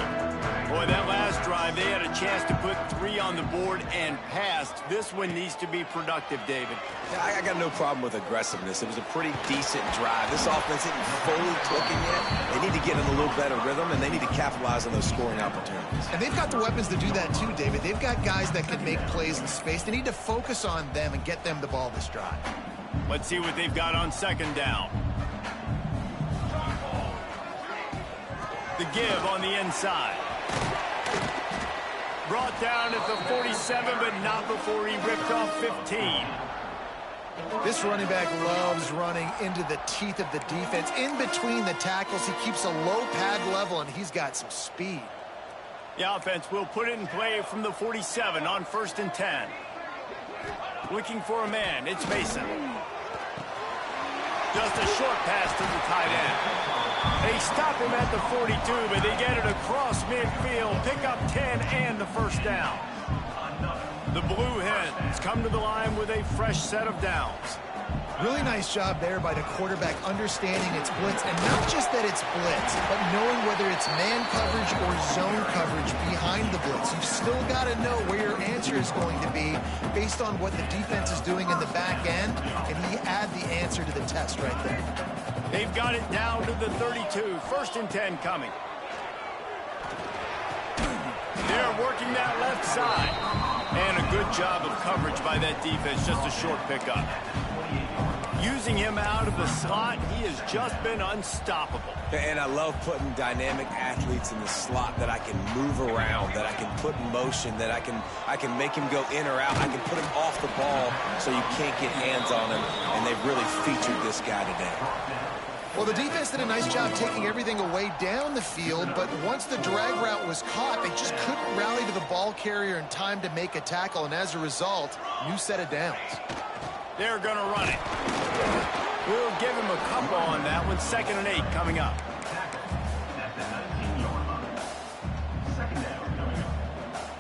Boy, that last drive, they had a chance to put 3 on the board and passed. This one needs to be productive, David. Yeah, I got no problem with aggressiveness. It was a pretty decent drive. This offense isn't fully clicking yet. They need to get in a little better rhythm, and they need to capitalize on those scoring opportunities. And they've got the weapons to do that too, David. They've got guys that can make plays in space. They need to focus on them and get them the ball this drive. Let's see what they've got on second down. The give on the inside. Brought down at the 47, but not before he ripped off 15. This running back loves running into the teeth of the defense. In between the tackles, he keeps a low pad level, and he's got some speed. The offense will put it in play from the 47 on 1st and 10. Looking for a man, it's Mason. Just a short pass to the tight end. They stop him at the 42, but they get it across midfield, pick up 10 and the first down. The Blue Hens come to the line with a fresh set of downs. Really nice job there by the quarterback understanding it's blitz, and not just that it's blitz, but knowing whether it's man coverage or zone coverage behind the blitz. You've still got to know where your answer is going to be based on what the defense is doing in the back end, and he add the answer to the test right there. They've got it down to the 32. 1st and 10 coming. They're working that left side. And a good job of coverage by that defense. Just a short pickup. Using him out of the slot, he has just been unstoppable. And I love putting dynamic athletes in the slot that I can move around, that I can put in motion, that I can make him go in or out. I can put him off the ball so you can't get hands on him, and they've really featured this guy today. Well, the defense did a nice job taking everything away down the field, but once the drag route was caught, they just couldn't rally to the ball carrier in time to make a tackle, and as a result, new set of downs. They're going to run it. We'll give him a couple on that one. 2nd and 8 coming up.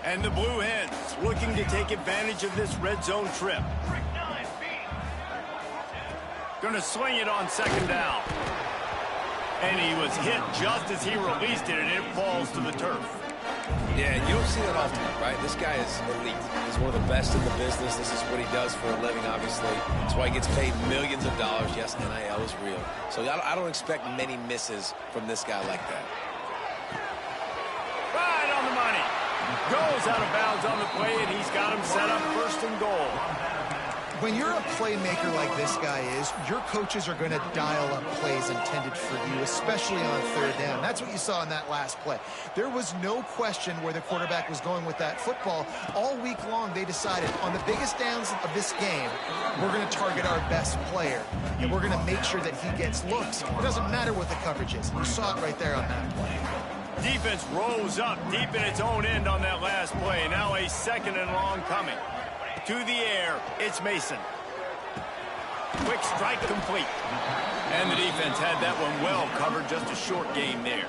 And the Blue Hens looking to take advantage of this red zone trip. Going to sling it on 2nd down. And he was hit just as he released it, and it falls to the turf. Yeah, you don't see that often, right? This guy is elite. He's one of the best in the business. This is what he does for a living, obviously. That's why he gets paid millions of dollars. Yes, NIL is real. So I don't expect many misses from this guy like that. Right on the money. Goes out of bounds on the play, and he's got him set up 1st and goal. When you're a playmaker like this guy is, your coaches are going to dial up plays intended for you, especially on 3rd down. That's what you saw in that last play. There was no question where the quarterback was going with that football. All week long, they decided on the biggest downs of this game, we're going to target our best player, and we're going to make sure that he gets looks. It doesn't matter what the coverage is. You saw it right there on that play. Defense rose up deep in its own end on that last play. Now a 2nd and long coming. To the air, it's Mason. Quick strike complete. And the defense had that one well covered, just a short game there.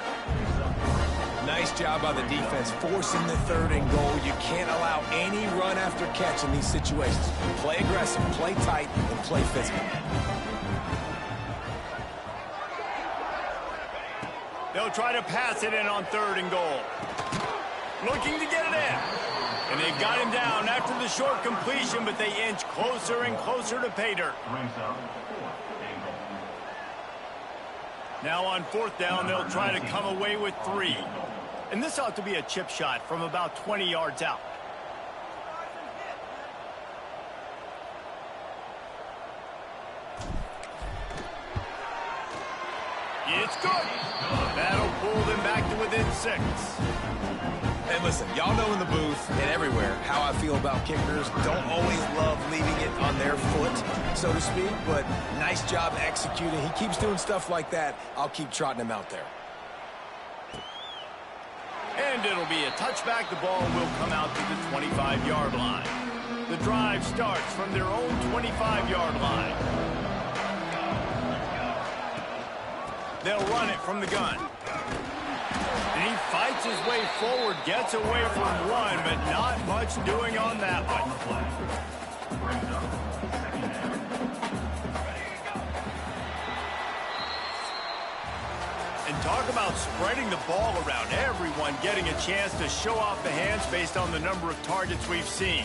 Nice job by the defense, forcing the 3rd and goal. You can't allow any run after catch in these situations. Play aggressive, play tight, and play physical. They'll try to pass it in on 3rd and goal. Looking to get it in. And they've got him down after the short completion, but they inch closer and closer to pay dirt. Now on 4th down, they'll try to come away with 3. And this ought to be a chip shot from about 20 yards out. It's good. That'll pull them back to within 6. And listen, y'all know in the booth and everywhere how I feel about kickers. Don't always love leaving it on their foot, so to speak, but nice job executing. He keeps doing stuff like that. I'll keep trotting him out there. And it'll be a touchback. The ball will come out to the 25-yard line. The drive starts from their own 25-yard line. They'll run it from the gun. And he fights his way forward, gets away from one, but not much doing on that one. And talk about spreading the ball around. Everyone getting a chance to show off the hands based on the number of targets we've seen.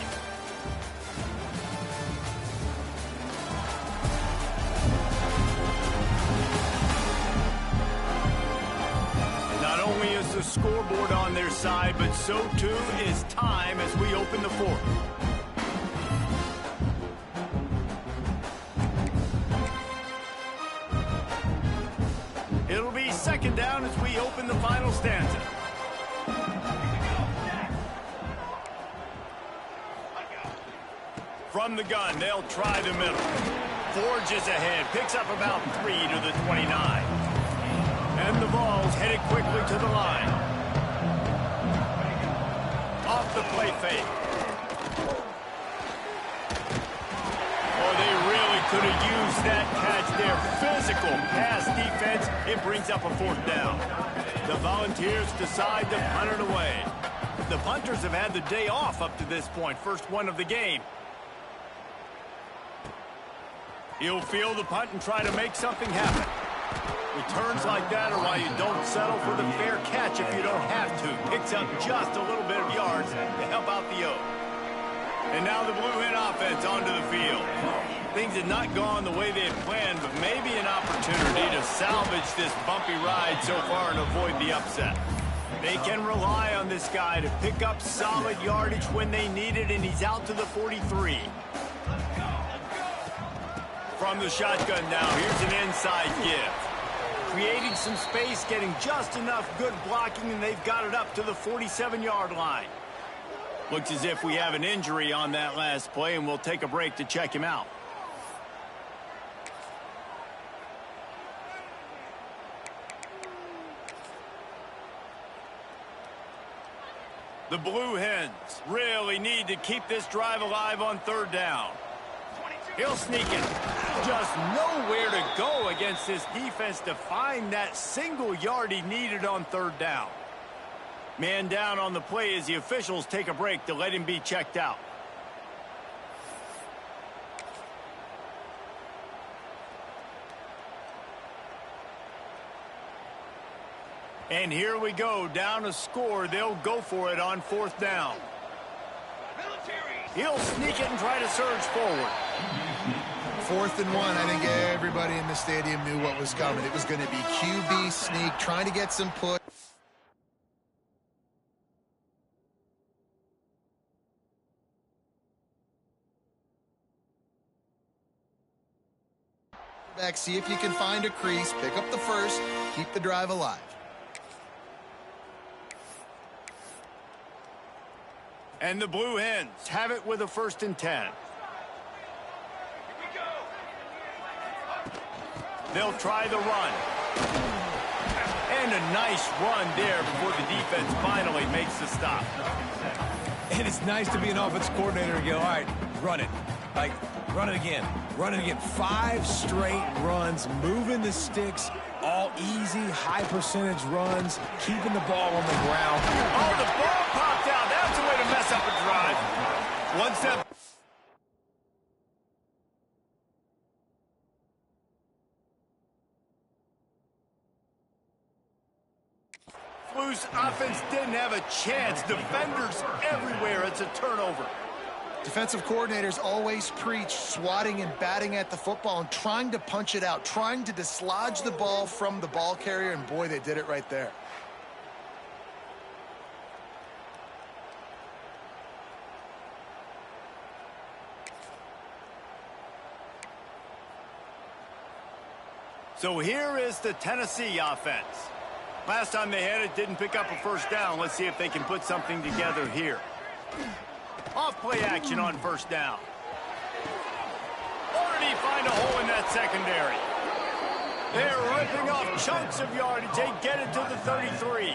Not only is the scoreboard on their side, but so too is time as we open the 4th. It'll be second down as we open the final stanza. From the gun, they'll try the middle. Forges ahead, picks up about 3 to the 29. And the ball's headed quickly to the line. Off the play fake. Oh, they really could have used that catch there. Physical pass defense. It brings up a fourth down. The Volunteers decide to punt it away. The punters have had the day off up to this point. First one of the game. He'll field the punt and try to make something happen. Returns like that are why you don't settle for the fair catch if you don't have to. Picks up just a little bit of yards to help out the Oak. And now the Blue Hen offense onto the field. Things had not gone the way they had planned, but maybe an opportunity to salvage this bumpy ride so far and avoid the upset. They can rely on this guy to pick up solid yardage when they need it, and he's out to the 43. From the shotgun now, here's an inside give. Creating some space, getting just enough good blocking, and they've got it up to the 47-yard line. Looks as if we have an injury on that last play, and we'll take a break to check him out. The Blue Hens really need to keep this drive alive on third down. He'll sneak it. Just nowhere to go against this defense to find that single yard he needed on third down. Man down on the play as the officials take a break to let him be checked out. And here we go, down a score. They'll go for it on fourth down. He'll sneak it and try to surge forward. 4th and 1, I think everybody in the stadium knew what was coming. It was going to be QB sneak, trying to get some push. Back, see if you can find a crease, pick up the first, keep the drive alive. And the Blue Hens have it with a 1st and 10. They'll try the run. And a nice run there before the defense finally makes the stop. And it's nice to be an offense coordinator and go, all right, run it. Like, run it again. Run it again. 5 straight runs, moving the sticks, all easy, high percentage runs, keeping the ball on the ground. Oh, the ball popped out. That's a way to mess up a drive. One step. Blues offense didn't have a chance. Defenders everywhere. It's a turnover. Defensive coordinators always preach swatting and batting at the football and trying to punch it out, trying to dislodge the ball from the ball carrier, and boy, they did it right there. So here is the Tennessee offense. Last time they had it, didn't pick up a first down. Let's see if they can put something together here. Off play action on first down. Or did he find a hole in that secondary? They're ripping off chunks of yardage. They get it to the 33.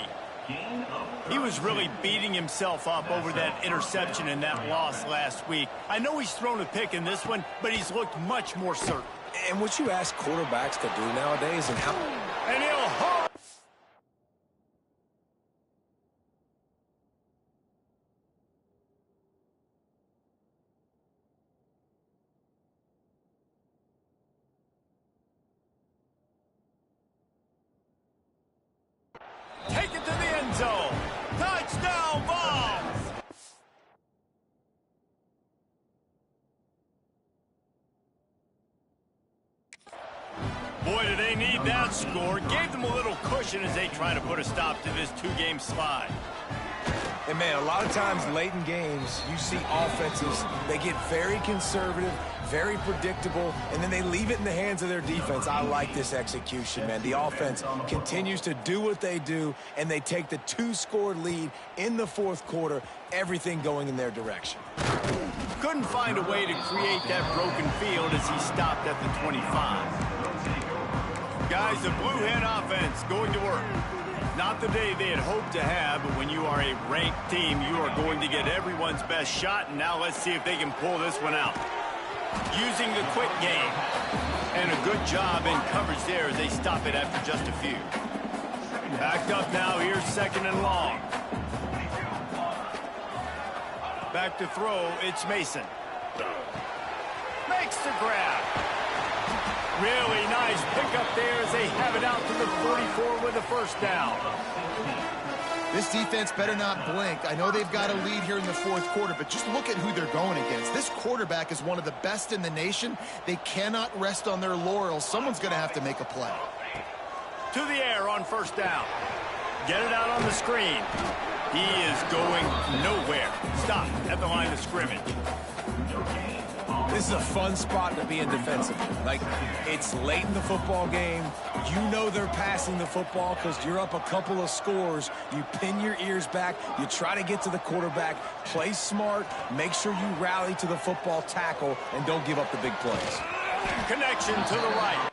He was really beating himself up over that interception and that loss last week. I know he's thrown a pick in this one, but he's looked much more certain. And what you ask quarterbacks to do nowadays and how... And he'll hold. Take it to the end zone. Touchdown, Vols! Boy, do they need that score. Gave them a little cushion as they try to put a stop to this 2-game slide. And, man, a lot of times late in games, you see offenses, they get very conservative, very predictable, and then they leave it in the hands of their defense. I like this execution, man. The offense continues to do what they do, and they take the 2-score lead in the fourth quarter, everything going in their direction. Couldn't find a way to create that broken field as he stopped at the 25. Guys, the Blue Hen offense going to work. Not the day they had hoped to have, but when you are a ranked team, you are going to get everyone's best shot, and now let's see if they can pull this one out. Using the quick game, and a good job in coverage there as they stop it after just a few. Backed up now, here's 2nd and long. Back to throw, it's Mason. Makes the grab. Really nice pickup there as they have it out to the 44 with a first down. This defense better not blink. I know they've got a lead here in the fourth quarter, but just look at who they're going against. This quarterback is one of the best in the nation. They cannot rest on their laurels. Someone's going to have to make a play. To the air on first down. Get it out on the screen. He is going nowhere. Stop at the line of scrimmage. This is a fun spot to be in defensively. Like, it's late in the football game. You know they're passing the football because you're up a couple of scores. You pin your ears back. You try to get to the quarterback. Play smart. Make sure you rally to the football tackle and don't give up the big plays. Connection to the right.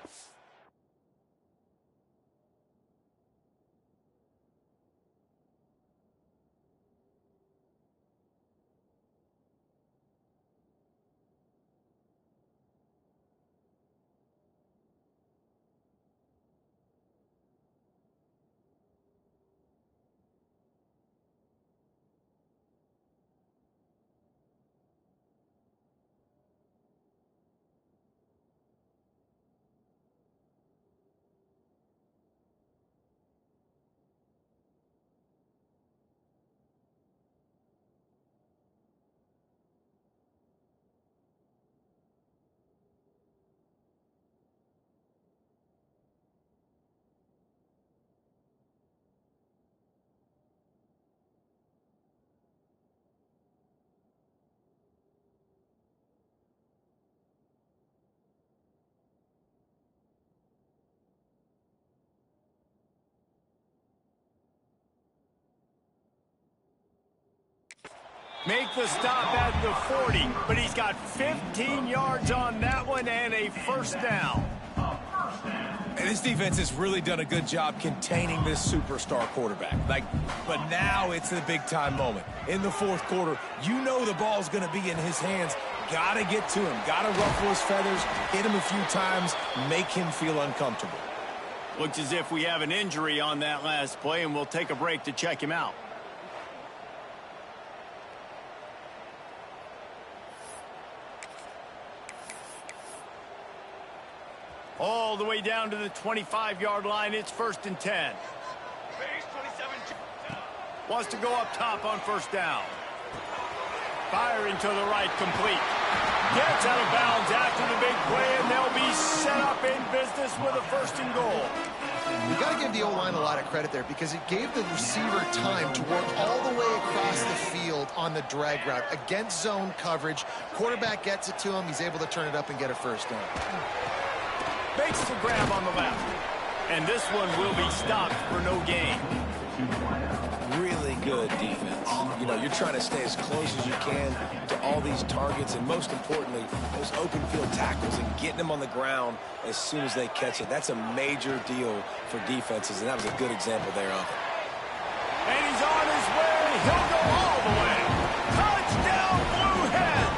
Make the stop at the 40, but he's got 15 yards on that one and a first down. And this defense has really done a good job containing this superstar quarterback. But now it's the big-time moment. In the fourth quarter, you know the ball's going to be in his hands. Got to get to him. Got to ruffle his feathers, hit him a few times, make him feel uncomfortable. Looks as if we have an injury on that last play, and we'll take a break to check him out. All the way down to the 25-yard line. It's 1st and 10. Wants to go up top on first down. Firing to the right, complete. Gets out of bounds after the big play, and they'll be set up in business with a 1st and goal. You got to give the O-line a lot of credit there because it gave the receiver time to work all the way across the field on the drag route against zone coverage. Quarterback gets it to him. He's able to turn it up and get a first down. Makes the grab on the left. And this one will be stopped for no gain. Really good defense. You know, you're trying to stay as close as you can to all these targets, and most importantly, those open field tackles and getting them on the ground as soon as they catch it. That's a major deal for defenses, and that was a good example there of it. And he's on his way. He'll go all the way. Touchdown, Blue Hens!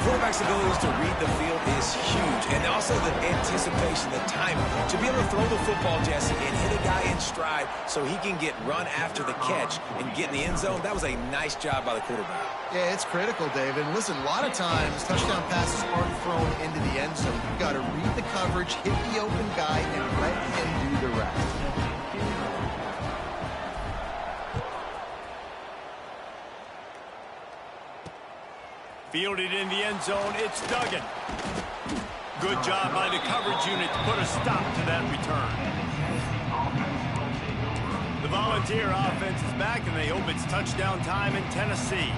Quarterback's abilities to read the field is huge, and also the anticipation, the timing. To be able to throw the football, Jesse, and hit a guy in stride so he can get run after the catch and get in the end zone, that was a nice job by the quarterback. Yeah, it's critical, Dave. And listen, a lot of times touchdown passes aren't thrown into the end zone. You've got to read the coverage, hit the open guy, and let him do the rest. Fielded in the end zone, it's Duggan. Good job by the coverage unit to put a stop to that return. The Volunteer offense is back, and they hope it's touchdown time in Tennessee.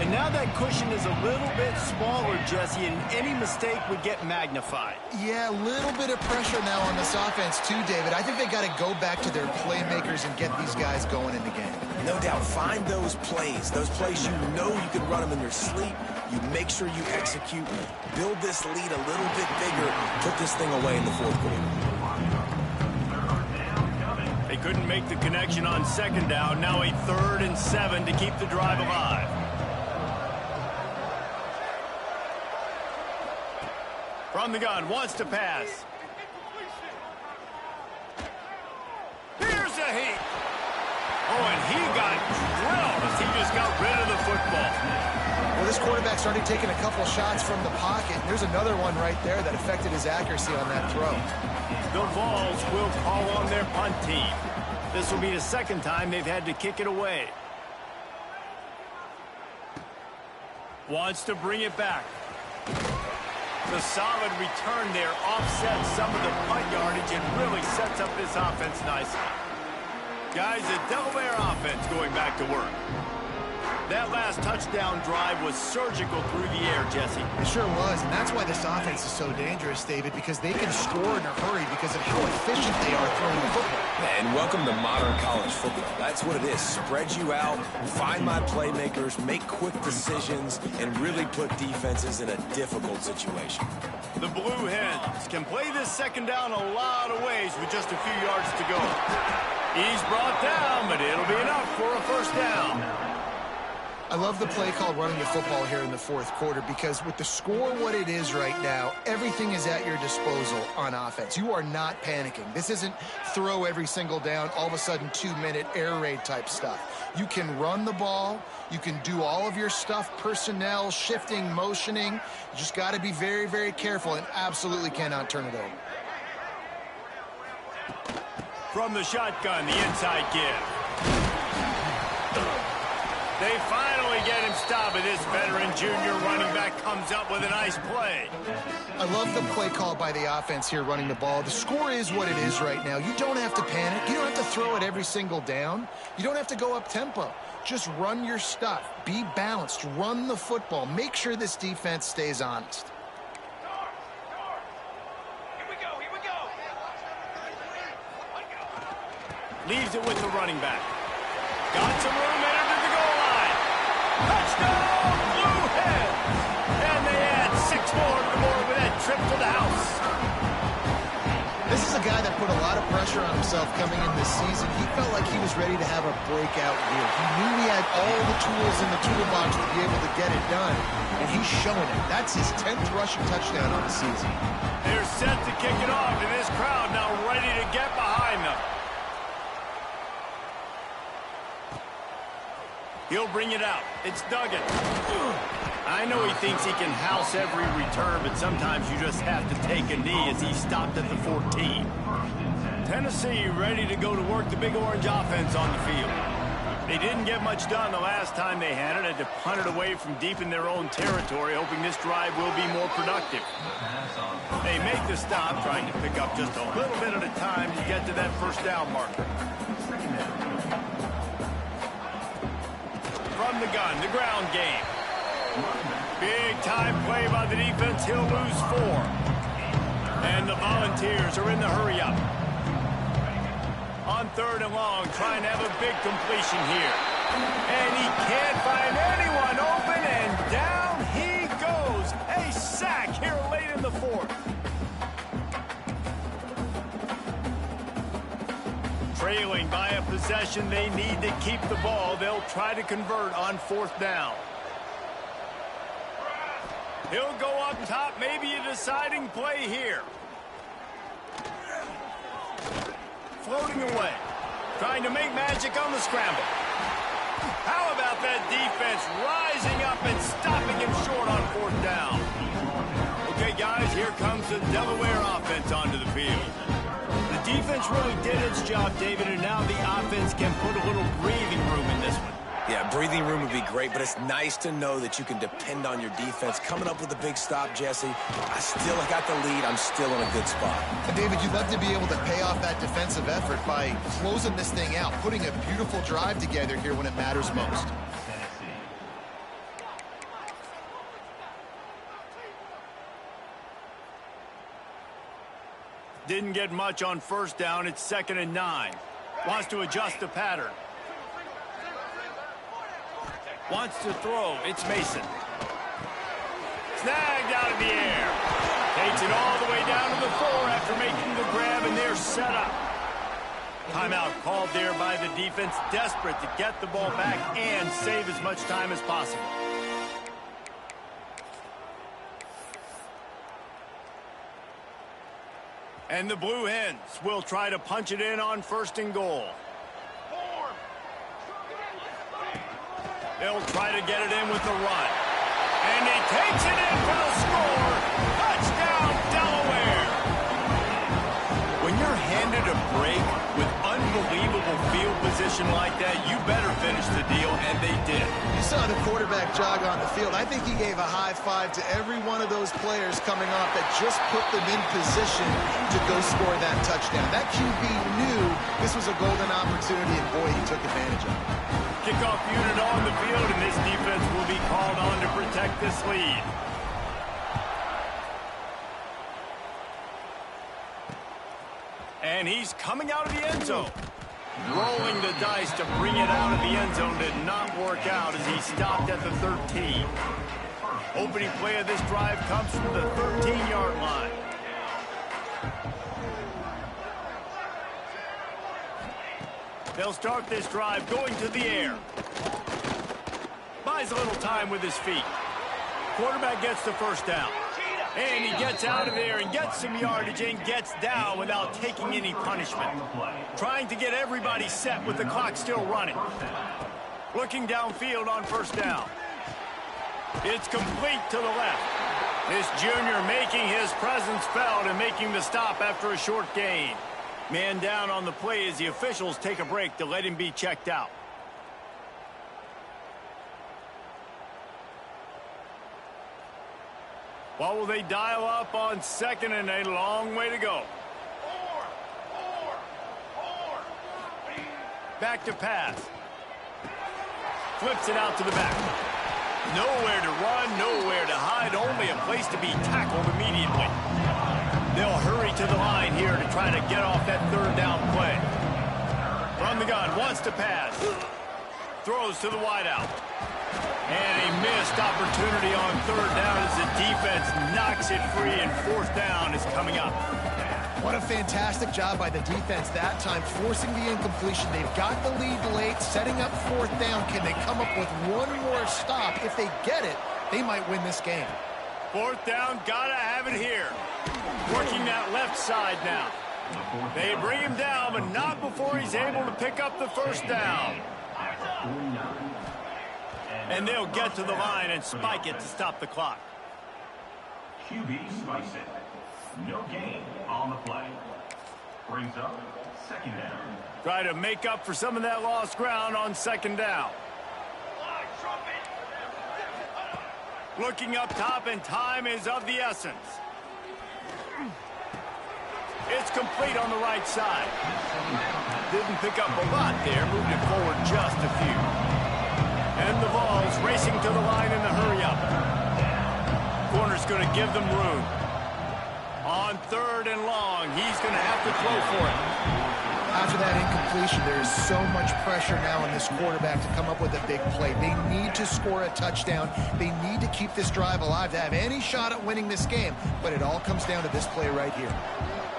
And now that cushion is a little bit smaller, Jesse, and any mistake would get magnified. Yeah, a little bit of pressure now on this offense too, David. I think they got to go back to their playmakers and get these guys going in the game. No doubt, find those plays you know you can run them in your sleep. You make sure you execute, build this lead a little bit bigger, put this thing away in the fourth quarter. They couldn't make the connection on second down. Now a 3rd and 7 to keep the drive alive. From the gun, wants to pass. Here's a heat. Oh, and he got drilled as he just got rid of the football. Well, this quarterback started taking a couple shots from the pocket. There's another one right there that affected his accuracy on that throw. The Vols will call on their punt team. This will be the second time they've had to kick it away. Wants to bring it back. The solid return there offsets some of the punt yardage and really sets up this offense nicely. Guys, the Delaware offense going back to work. That last touchdown drive was surgical through the air, Jesse. It sure was, and that's why this offense is so dangerous, David, because they can score in a hurry because of how efficient they are throwing the football. And welcome to modern college football. That's what it is. Spread you out, find my playmakers, make quick decisions, and really put defenses in a difficult situation. The Blue Hens can play this second down a lot of ways with just a few yards to go. He's brought down, but it'll be enough for a first down. I love the play called running the football here in the fourth quarter because with the score what it is right now, everything is at your disposal on offense. You are not panicking. This isn't throw every single down, all of a sudden 2-minute air raid type stuff. You can run the ball. You can do all of your stuff, personnel, shifting, motioning. You just got to be very, very careful and absolutely cannot turn it over. From the shotgun, the inside give. They finally get him stopped, and this veteran junior running back comes up with a nice play. I love the play call by the offense here running the ball. The score is what it is right now. You don't have to panic. You don't have to throw it every single down. You don't have to go up tempo. Just run your stuff. Be balanced. Run the football. Make sure this defense stays honest. Here we go, here we go. Leaves it with the running back. Got some room, entered to the goal line. Touchdown, Blue Hens! And they add 6 more to the board with that trip to the house. This is a guy that put a lot of pressure on himself coming in this season. He felt like he was ready to have a breakout year. He knew he had all the tools in the toolbox to be able to get it done, and he's showing it. That's his 10th rushing touchdown on the season. They're set to kick it off, and this crowd now ready to get behind them. He'll bring it out. It's Duggan. I know he thinks he can house every return, but sometimes you just have to take a knee as he stopped at the 14. Tennessee ready to go to work the Big Orange offense on the field. They didn't get much done the last time they had it. Had to punt it away from deep in their own territory, hoping this drive will be more productive. They make the stop, trying to pick up just a little bit at a time to get to that first down marker. From the gun, the ground game. Big time play by the defense. He'll lose 4. And the Volunteers are in the hurry up. On 3rd and long, trying to have a big completion here. And he can't find anyone open, and down he goes. A sack here late in the 4th. Trailing by a possession, they need to keep the ball. They'll try to convert on 4th down. He'll go up top, maybe a deciding play here. Floating away, trying to make magic on the scramble. How about that defense rising up and stopping him short on 4th down? Okay, guys, here comes the Delaware offense onto the field. The defense really did its job, David, and now the offense can put a little breathing room in this one. Yeah, breathing room would be great, but it's nice to know that you can depend on your defense. Coming up with a big stop, Jesse. I still got the lead. I'm still in a good spot. And David, you'd love to be able to pay off that defensive effort by closing this thing out, putting a beautiful drive together here when it matters most. Didn't get much on first down. It's 2nd and 9. Wants to adjust the pattern. Wants to throw. It's Mason. Snagged out of the air. Takes it all the way down to the 4 after making the grab, and they're set up. Timeout called there by the defense, desperate to get the ball back and save as much time as possible. And the Blue Hens will try to punch it in on 1st and goal. They'll try to get it in with the run. And he takes it in for the score. Touchdown, Delaware. When you're handed a break with unbelievable field position like that, you better finish the deal, and they did. You saw the quarterback jog on the field. I think he gave a high five to every one of those players coming off that just put them in position to go score that touchdown. That QB knew this was a golden opportunity, and boy, he took advantage of it. Kickoff unit on the field, and this defense will be called on to protect this lead. And he's coming out of the end zone. Rolling the dice to bring it out of the end zone did not work out as he stopped at the 13. Opening play of this drive comes from the 13-yard line. They'll start this drive going to the air. Buys a little time with his feet. Quarterback gets the first down. And he gets out of there and gets some yardage and gets down without taking any punishment. Trying to get everybody set with the clock still running. Looking downfield on 1st down. It's complete to the left. This junior making his presence felt and making the stop after a short gain. Man down on the play as the officials take a break to let him be checked out. What will they dial up on 2nd and a long way to go? Back to pass. Flips it out to the back. Nowhere to run, nowhere to hide, only a place to be tackled immediately. They'll hurry to the line here to try to get off that 3rd down play. From the gun, wants to pass. Throws to the wideout. And a missed opportunity on 3rd down as the defense knocks it free, and 4th down is coming up. What a fantastic job by the defense that time, forcing the incompletion. They've got the lead late, setting up 4th down. Can they come up with one more stop? If they get it, they might win this game. 4th down, gotta have it here. Working that left side now. They bring him down, but not before he's able to pick up the 1st down. And they'll get to the line and spike it to stop the clock. QB spikes it. No gain on the play. Brings up 2nd down. Try to make up for some of that lost ground on 2nd down. Looking up top, and time is of the essence. It's complete on the right side. Didn't pick up a lot there, moved it forward just a few. And the ball's racing to the line in the hurry-up. Corner's going to give them room. On 3rd and long, he's going to have to throw for it. After that incompletion, there is so much pressure now on this quarterback to come up with a big play. They need to score a touchdown. They need to keep this drive alive to have any shot at winning this game. But it all comes down to this play right here.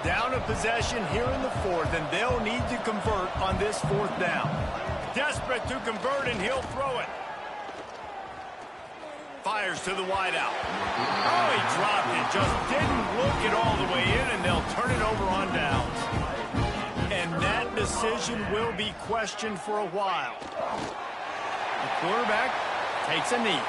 Down a possession here in the 4th, and they'll need to convert on this 4th down. Desperate to convert, and he'll throw it. Fires to the wideout. Oh, he dropped it. Just didn't look it all the way in, and they'll turn it over on downs. And that decision will be questioned for a while. The quarterback takes a knee.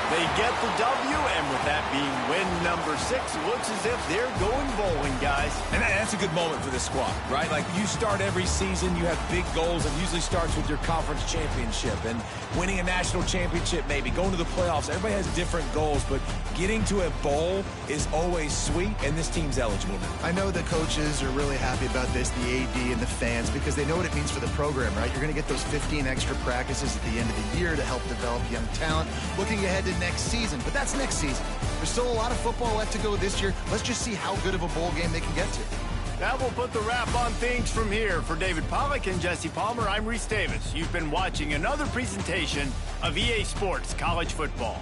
They get the W, and with that being win number 6, it looks as if they're going bowling, guys. And that's a good moment for this squad, right? Like, you start every season, you have big goals. It usually starts with your conference championship and winning a national championship, maybe going to the playoffs. Everybody has different goals, but getting to a bowl is always sweet, and this team's eligible now. I know the coaches are really happy about this, the AD and the fans, because they know what it means for the program, right? You're going to get those 15 extra practices at the end of the year to help develop young talent. Looking ahead to next season, but that's next season. There's still a lot of football left to go this year. Let's just see how good of a bowl game they can get to. That will put the wrap on things from here. For David Pollack and Jesse Palmer, I'm Reese Davis. You've been watching another presentation of EA Sports College Football.